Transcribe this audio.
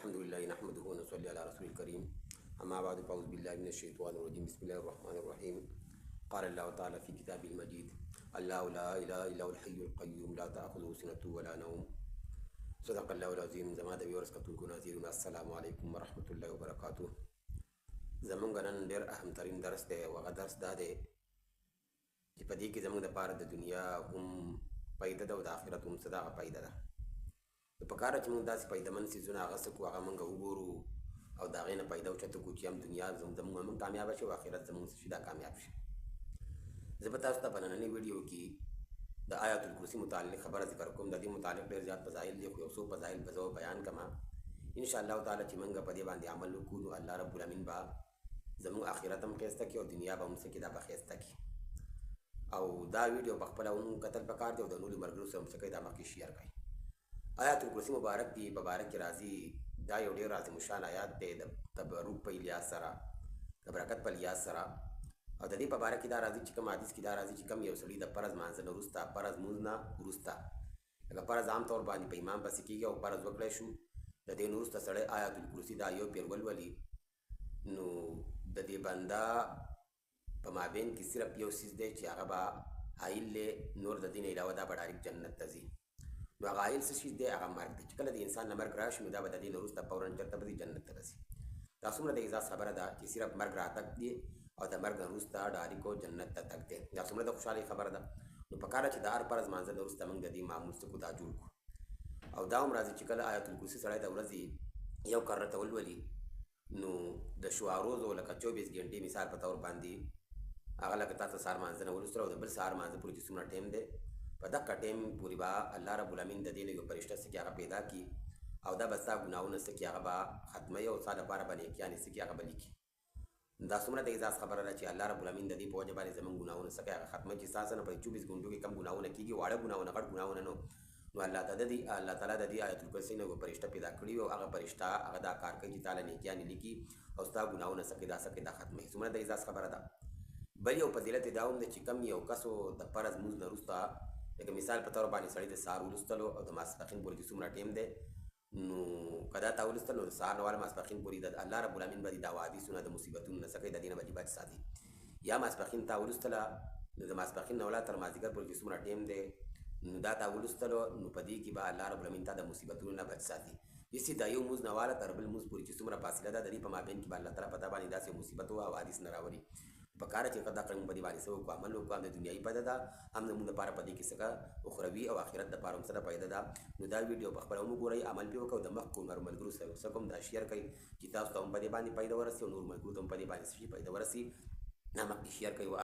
الحمد لله نحمده ونصلي على رسول الكريم. أما بعد فأعوذ بالله من الشيطان الرجيم. بسم الله الرحمن الرحيم. قال الله تعالى في كتابه المجيد: الله لا إله إلا هو الحي القيوم لا تأخذه سنة ولا نوم. صدق الله العظيم. زما د ویورس کتونکو ناظرینو السلام علیکم ورحمة الله وبرکاته. زمونږ نن ډېر اهم ترین درس دی او هغه درس دا دی چې په دې کې زمونږ دپاره د دنیا هم فایده ده او د آخرت هم څه دغه فایده ده. نو پکار ده چې موږ داسې فایدهمند څیزونه هغه څه کړو هغه موږ وګورو او د هغې نه فایده اوچته کړو چې هم دنیا زموږ هم کامیابه شي او آخرت زموږ څه شي دا کامیاب شي. زه به تاسو ته په نننۍ ویډیو کې د آیت الکرسي متعلق خبره ذکر کوم. د دې متعلق ډېر زیات فضایل دي خو یو څو فضایل به زه بیان کړم انشاءالله تعالی چې موږ په دې باندې عمل وکړو نو الله رب العالمین به زموږ آخرت هم ښایسته کړي او دنیا به هم څه کړي دا به ښایسته کړي. او دا ویډیو په خپله هم کتل پکار دی او د نورو ملګرو سره هم څه کوي دا مخکې شیر کړئ. آیت الکرسي مبارک دی په باره کې راځي دا یو ډېر عظیم الشان آیات دی د تبرک په لیاس سره د برکت په لیاس سره. او د دې په باره کې دا راځي چې کوم حدیث کې دا راځي چې کوم یو سړي د فرض مانځه نه وروسته فرض لمونځ نه وروسته لکه فرض عام طور باندې په امام پسې کېږي او فرض وکړی شو د دې نه وروسته سړی آیت الکرسي دا یو پیر ولولي نو د دې بنده په مابین کې صرف یو څیز دی چې هغه به حایل دی نور د دې نه علاوه دا به ډایرکټ جنت ته ځي. نو هغه حایل څه شي دی هغه مرګ دی چې کله د انسان نه مرګ راشي نو دا به د دې نه وروسته فوراً چېرته به ځي جنت ته به ځي. دا څومره د اعزاز خبره ده چې صرف مرګ راتګ دی او د مرګ نه وروسته ډایرکټ جنت ته تګ دی. دا څومره د خوشحالۍ خبره ده. نو پکار ده چې د هر فرض مانځه نه وروسته موږ د دې معمول څه کړو دا جوړ کړو. او دا هم راځي چې کله آیت الکرسي سړی د ورځې یو کرته ولولي نو د شعاروزو لکه 24 ګنټې مثال په طور باندې هغه لکه تا ته سهار مانځه نه ولوستله او د بل سهار مانځه پورې چې څومره ټایم دی په دغه ټایم پورې به الله رب العالمین د دې نه یو فرشته څه کړي هغه پیدا کړي او دا به ستا ګناهونه څه کړي هغه به ختموي او ستا لپاره به نیکیانې څه کړي هغه به لیکي. دا څومره د اعزاز خبره ده چې الله رب العالمین د دې په وجه باندې زموږ ګناهونه څه کوي هغه ختموي چې ستاسو نه په 24 ګنټو کې کم ګناهونه کېږي واړه ګناهونه غټ ګناهونه نو الله تعالی د دې آیت الکرسي نه یو فرشته پیدا کړي او هغه فرشته هغه دا کار کوي چې تعالی نیکیانې لیکي او ستا ګناهونه څه کوي دا څه کوي دا ختموي. څومره د اعزاز خبره ده. بل یو فضیلت دا هم دی چې کم یو کسو د فرض لمونځ نه وروسته لکه مثال په طور باندې سړی د سهار ولوستلو او د ماسپښین پورې چې څومره ټایم دی نو که دا تا ولوستل نو د سهار نه واله ماسپښین پورې د الله رب العالمین به د حوادثونه د مصیبتونو نه څه کوي د دې نه به دې بچ ساتي. یا ماسپښین تا ولوستله نو د ماسپښین نه واله تر مازدیګر پورې چې څومره ټایم دی نو دا تا ولوستلو نو په دې کې به الله رب العالمین تا د مصیبتونو نه بچ ساتي. داسې دا یو لمونځ نه واله تر بل لمونځ پورې چې څومره فاصله ده د دې په مابین کې به الله تعالی په تا باندې داسې مصیبت او حوادث نه راولي. پکار ده چې دا کړم په دې باندې څه وکړو عمل وکړو. هم د دنیایي فایده ده هم زموږ دپاره په دې کې څه اخروي او آخرت دپاره هم څه ده فایده ده. نو دا ویډیو په خپله هم وګورئ عمل پرې وکړئ او د مخکې نورو ملګرو سره څه کوم دا شیر کړئ چې تاسو ته هم په دې باندې فایده ورسي او نور ملګرو ته هم په دې باندې څه شي فایده ورسي. دا مخکې شیر کړئ.